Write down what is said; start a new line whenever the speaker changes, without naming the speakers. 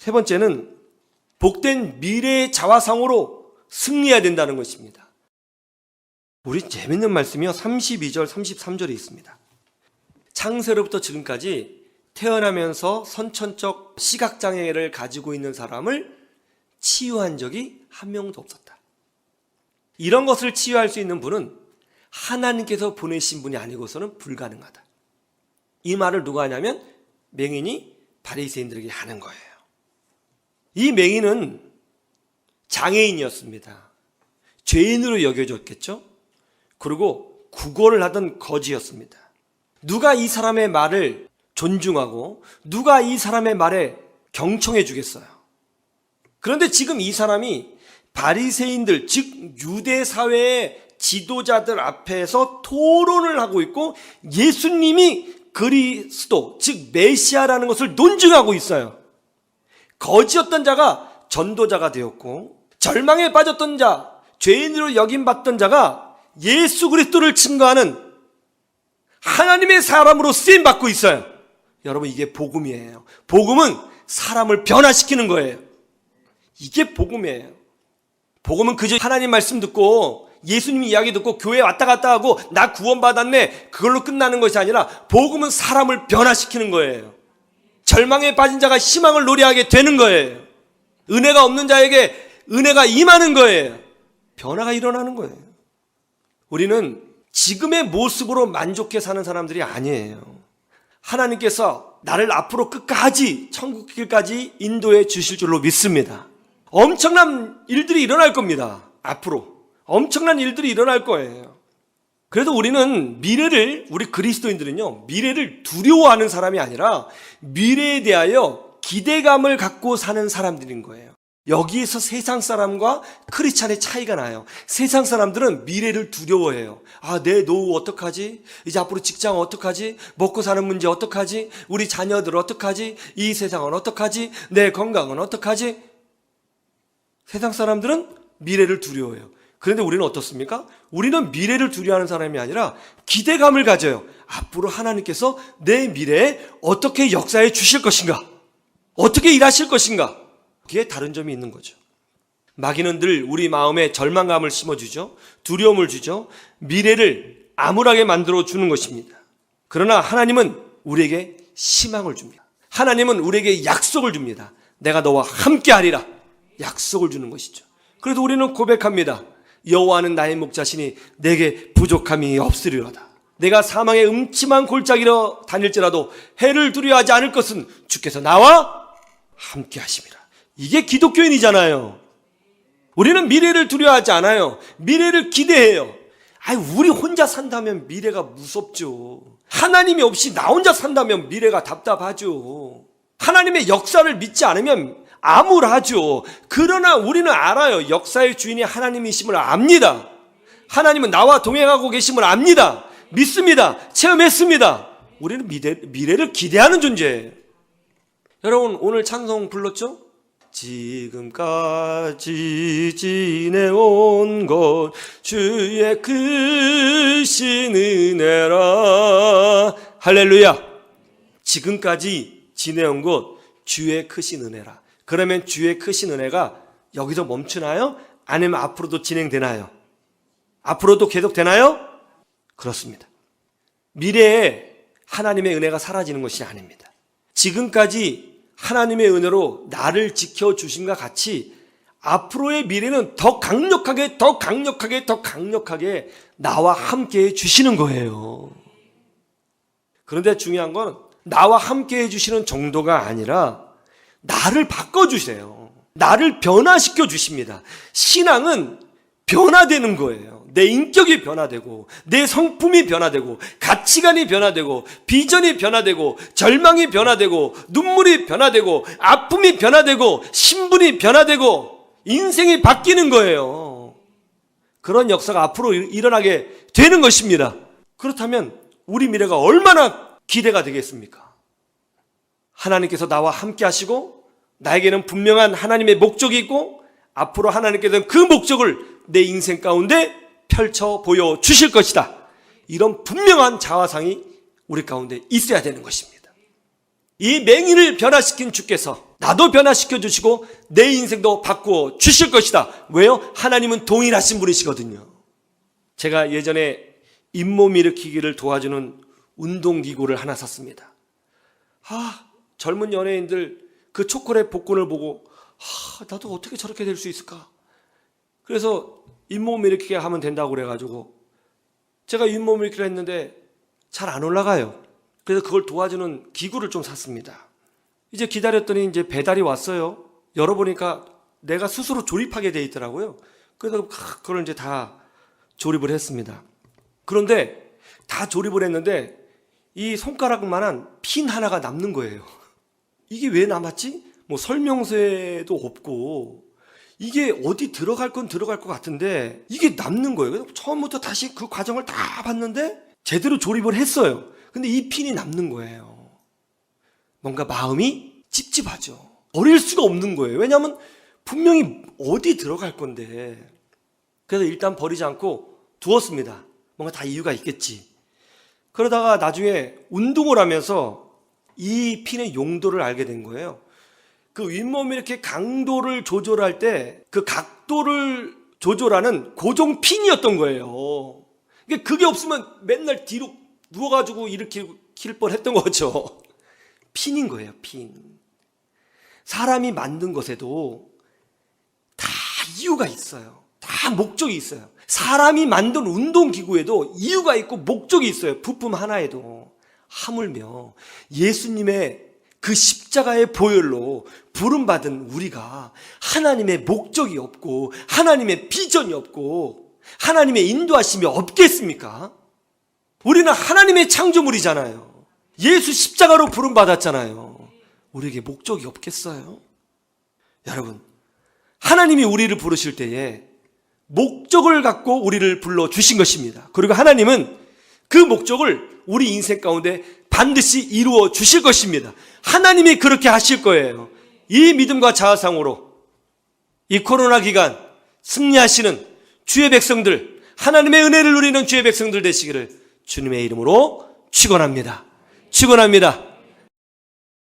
세 번째는 복된 미래의 자화상으로 승리해야 된다는 것입니다. 우리 재밌는 말씀이요. 32절, 33절에 있습니다. 창세로부터 지금까지 태어나면서 선천적 시각장애를 가지고 있는 사람을 치유한 적이 한 명도 없었다. 이런 것을 치유할 수 있는 분은 하나님께서 보내신 분이 아니고서는 불가능하다. 이 말을 누가 하냐면 맹인이 바리새인들에게 하는 거예요. 이 맹인은 장애인이었습니다. 죄인으로 여겨졌겠죠. 그리고 구걸을 하던 거지였습니다. 누가 이 사람의 말을 존중하고 누가 이 사람의 말에 경청해 주겠어요. 그런데 지금 이 사람이 바리새인들, 즉 유대 사회의 지도자들 앞에서 토론을 하고 있고 예수님이 그리스도, 즉 메시아라는 것을 논증하고 있어요. 거지였던 자가 전도자가 되었고 절망에 빠졌던 자, 죄인으로 여김받던 자가 예수 그리스도를 증거하는 하나님의 사람으로 쓰임받고 있어요. 여러분, 이게 복음이에요. 복음은 사람을 변화시키는 거예요. 이게 복음이에요. 복음은 그저 하나님 말씀 듣고 예수님 이야기 듣고 교회 왔다 갔다 하고 나 구원받았네 그걸로 끝나는 것이 아니라 복음은 사람을 변화시키는 거예요. 절망에 빠진 자가 희망을 노래하게 되는 거예요. 은혜가 없는 자에게 은혜가 임하는 거예요. 변화가 일어나는 거예요. 우리는 지금의 모습으로 만족해 사는 사람들이 아니에요. 하나님께서 나를 앞으로 끝까지 천국길까지 인도해 주실 줄로 믿습니다. 엄청난 일들이 일어날 겁니다. 앞으로 엄청난 일들이 일어날 거예요. 그래도 우리는 우리 그리스도인들은요, 미래를 두려워하는 사람이 아니라 미래에 대하여 기대감을 갖고 사는 사람들인 거예요. 여기에서 세상 사람과 크리스찬의 차이가 나요. 세상 사람들은 미래를 두려워해요. 내 노후 어떡하지? 이제 앞으로 직장 어떡하지? 먹고 사는 문제 어떡하지? 우리 자녀들 어떡하지? 이 세상은 어떡하지? 내 건강은 어떡하지? 세상 사람들은 미래를 두려워해요. 그런데 우리는 어떻습니까? 우리는 미래를 두려워하는 사람이 아니라 기대감을 가져요. 앞으로 하나님께서 내 미래에 어떻게 역사해 주실 것인가? 어떻게 일하실 것인가? 그게 다른 점이 있는 거죠. 마귀는 늘 우리 마음에 절망감을 심어주죠. 두려움을 주죠. 미래를 암울하게 만들어 주는 것입니다. 그러나 하나님은 우리에게 희망을 줍니다. 하나님은 우리에게 약속을 줍니다. 내가 너와 함께 하리라. 약속을 주는 것이죠. 그래도 우리는 고백합니다. 여호와는 나의 목자시니 내게 부족함이 없으리로다. 내가 사망의 음침한 골짜기로 다닐지라도 해를 두려워하지 않을 것은 주께서 나와 함께 하심이라. 이게 기독교인이잖아요. 우리는 미래를 두려워하지 않아요. 미래를 기대해요. 우리 혼자 산다면 미래가 무섭죠. 하나님이 없이 나 혼자 산다면 미래가 답답하죠. 하나님의 역사를 믿지 않으면 암울하죠. 그러나 우리는 알아요. 역사의 주인이 하나님이심을 압니다. 하나님은 나와 동행하고 계심을 압니다. 믿습니다. 체험했습니다. 우리는 미래를 기대하는 존재예요. 여러분, 오늘 찬송 불렀죠? 지금까지 지내온 것 주의 크신 은혜라. 할렐루야. 지금까지 지내온 것 주의 크신 은혜라. 그러면 주의 크신 은혜가 여기서 멈추나요? 아니면 앞으로도 진행되나요? 앞으로도 계속되나요? 그렇습니다. 미래에 하나님의 은혜가 사라지는 것이 아닙니다. 지금까지 하나님의 은혜로 나를 지켜주심과 같이 앞으로의 미래는 더 강력하게 나와 함께 해주시는 거예요. 그런데 중요한 건 나와 함께 해주시는 정도가 아니라 나를 바꿔주세요. 나를 변화시켜 주십니다. 신앙은 변화되는 거예요. 내 인격이 변화되고 내 성품이 변화되고 가치관이 변화되고 비전이 변화되고 절망이 변화되고 눈물이 변화되고 아픔이 변화되고 신분이 변화되고 인생이 바뀌는 거예요. 그런 역사가 앞으로 일어나게 되는 것입니다. 그렇다면 우리 미래가 얼마나 기대가 되겠습니까? 하나님께서 나와 함께 하시고 나에게는 분명한 하나님의 목적이 있고 앞으로 하나님께서는 그 목적을 내 인생 가운데 펼쳐 보여주실 것이다. 이런 분명한 자화상이 우리 가운데 있어야 되는 것입니다. 이 맹인을 변화시킨 주께서 나도 변화시켜 주시고 내 인생도 바꾸어 주실 것이다. 왜요? 하나님은 동일하신 분이시거든요. 제가 예전에 잇몸 일으키기를 도와주는 운동기구를 하나 샀습니다. 젊은 연예인들 그 초콜릿 복근을 보고 나도 어떻게 저렇게 될 수 있을까? 그래서 잇몸 일으키기 하면 된다고 그래가지고 제가 잇몸 일으키기를 했는데 잘 안 올라가요. 그래서 그걸 도와주는 기구를 좀 샀습니다. 이제 기다렸더니 이제 배달이 왔어요. 열어보니까 내가 스스로 조립하게 돼 있더라고요. 그래서 그걸 이제 다 조립을 했습니다. 그런데 다 조립을 했는데 이 손가락만한 핀 하나가 남는 거예요. 이게 왜 남았지? 뭐 설명서에도 없고 이게 어디 들어갈 건 들어갈 것 같은데 이게 남는 거예요. 그래서 처음부터 다시 그 과정을 다 봤는데 제대로 조립을 했어요. 근데 이 핀이 남는 거예요. 뭔가 마음이 찝찝하죠. 버릴 수가 없는 거예요. 왜냐하면 분명히 어디 들어갈 건데. 그래서 일단 버리지 않고 두었습니다. 뭔가 다 이유가 있겠지. 그러다가 나중에 운동을 하면서 이 핀의 용도를 알게 된 거예요. 그 윗몸이 이렇게 강도를 조절할 때 그 각도를 조절하는 고정 핀이었던 거예요. 그게 없으면 맨날 뒤로 누워가지고 일으킬 뻔했던 거죠. 핀인 거예요, 핀. 사람이 만든 것에도 다 이유가 있어요. 다 목적이 있어요. 사람이 만든 운동기구에도 이유가 있고 목적이 있어요. 부품 하나에도. 하물며 예수님의 그 십자가의 보혈로 부름받은 우리가 하나님의 목적이 없고 하나님의 비전이 없고 하나님의 인도하심이 없겠습니까? 우리는 하나님의 창조물이잖아요. 예수 십자가로 부름받았잖아요. 우리에게 목적이 없겠어요? 여러분, 하나님이 우리를 부르실 때에 목적을 갖고 우리를 불러주신 것입니다. 그리고 하나님은 그 목적을 우리 인생 가운데 반드시 이루어 주실 것입니다. 하나님이 그렇게 하실 거예요. 이 믿음과 자아상으로 이 코로나 기간 승리하시는 주의 백성들, 하나님의 은혜를 누리는 주의 백성들 되시기를 주님의 이름으로 축원합니다. 축원합니다.